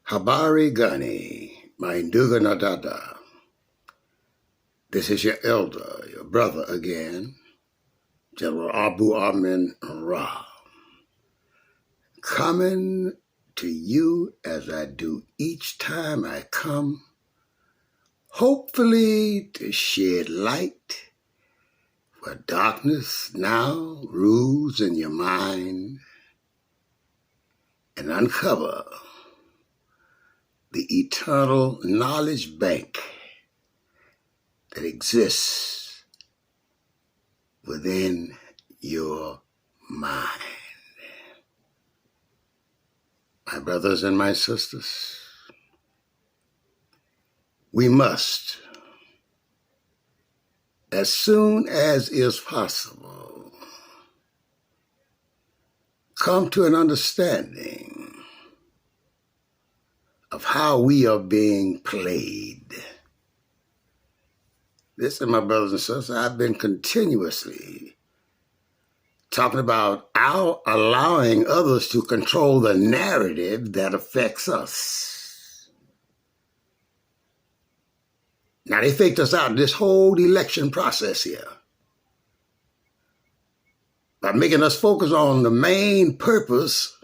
Habari Gani, Mainduga Nadada. This is your elder, your brother again, General Abu Amin Ra, coming to you as I do each time I come, hopefully to shed light where darkness now rules in your mind and uncover the eternal knowledge bank that exists within your mind. My brothers and my sisters, we must, as soon as is possible, come to an understanding of how we are being played. Listen, my brothers and sisters, I've been continuously talking about our allowing others to control the narrative that affects us. Now, they faked us out this whole election process here by making us focus on the main purpose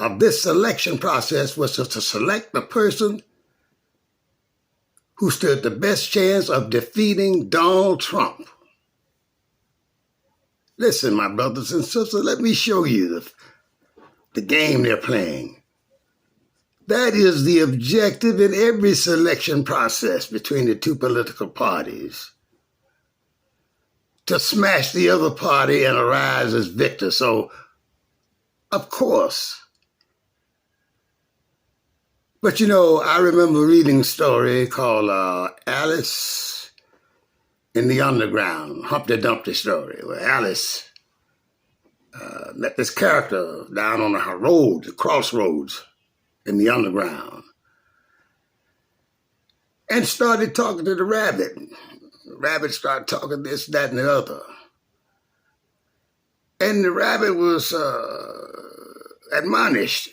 of this selection process was to select the person who stood the best chance of defeating Donald Trump. Listen, my brothers and sisters, let me show you the game they're playing. That is the objective in every selection process between the two political parties, to smash the other party and arise as victor. So, of course. But I remember reading a story called Alice in the Underground, Humpty Dumpty story, where Alice met this character down on the road, the crossroads in the underground, and started talking to the rabbit. The rabbit started talking this, that, and the other. And the rabbit was admonished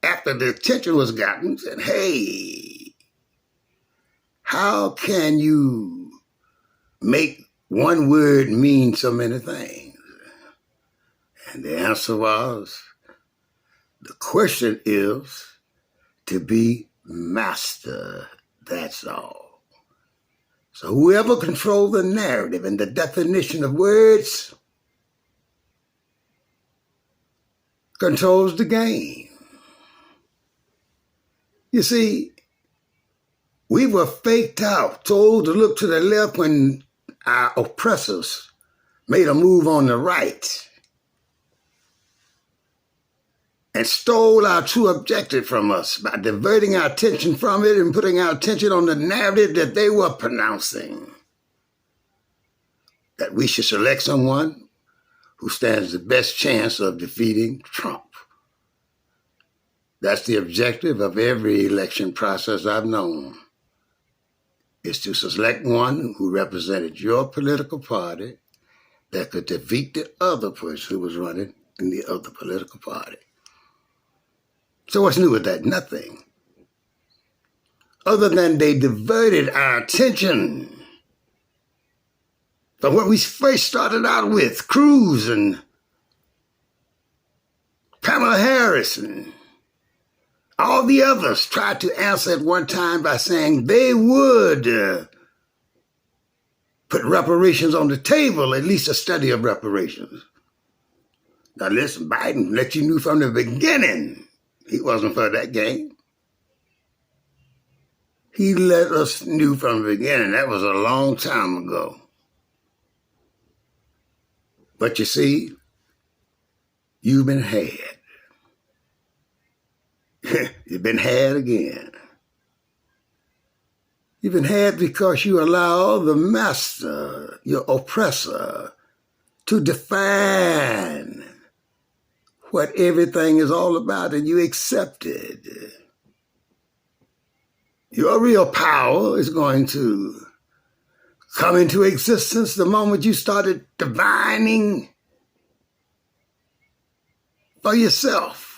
after the attention was gotten, said, hey, how can you make one word mean so many things? And the answer was, the question is to be master, that's all. So whoever controls the narrative and the definition of words controls the game. You see, we were faked out, told to look to the left when our oppressors made a move on the right and stole our true objective from us by diverting our attention from it and putting our attention on the narrative that they were pronouncing. That we should select someone who stands the best chance of defeating Trump. That's the objective of every election process I've known, is to select one who represented your political party that could defeat the other person who was running in the other political party. So what's new with that? Nothing. Other than they diverted our attention from what we first started out with, Cruz and Kamala Harris and all the others tried to answer at one time by saying they would put reparations on the table, at least a study of reparations. Now listen, Biden let you know from the beginning he wasn't for that game. He let us know from the beginning. That was a long time ago. But you see, you've been had. You've been had again. You've been had because you allow the master, your oppressor, to define what everything is all about, and you accept it. Your real power is going to come into existence the moment you started divining for yourself.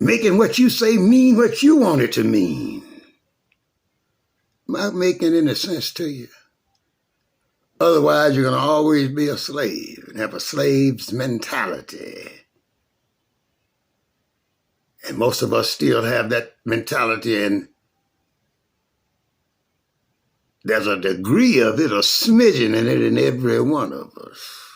making what you say mean what you want it to mean. Am I making any sense to you? Otherwise, you're going to always be a slave and have a slave's mentality. And most of us still have that mentality, and there's a degree of it, a smidgen in it in every one of us.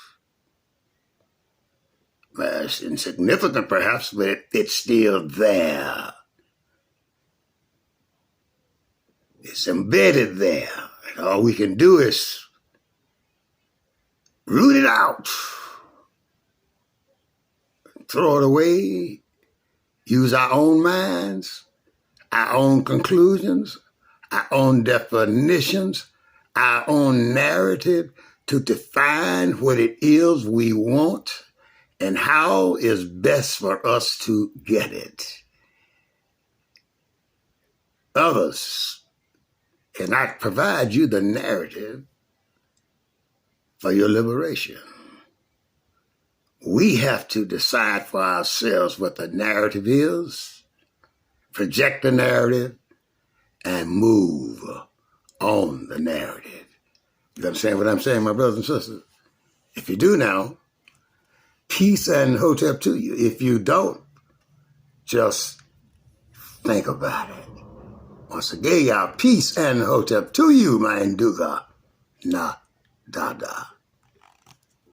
It's insignificant perhaps, but it's still there. It's embedded there. And all we can do is root it out, throw it away, use our own minds, our own conclusions, our own definitions, our own narrative to define what it is we want and how is best for us to get it. Others cannot provide you the narrative for your liberation. We have to decide for ourselves what the narrative is, project the narrative, and move on the narrative. You understand what I'm saying, my brothers and sisters? If you do now, peace and hotep to you. If you don't, just think about it. Once again, y'all, peace and hotep to you, my Nduga. Na, da, da.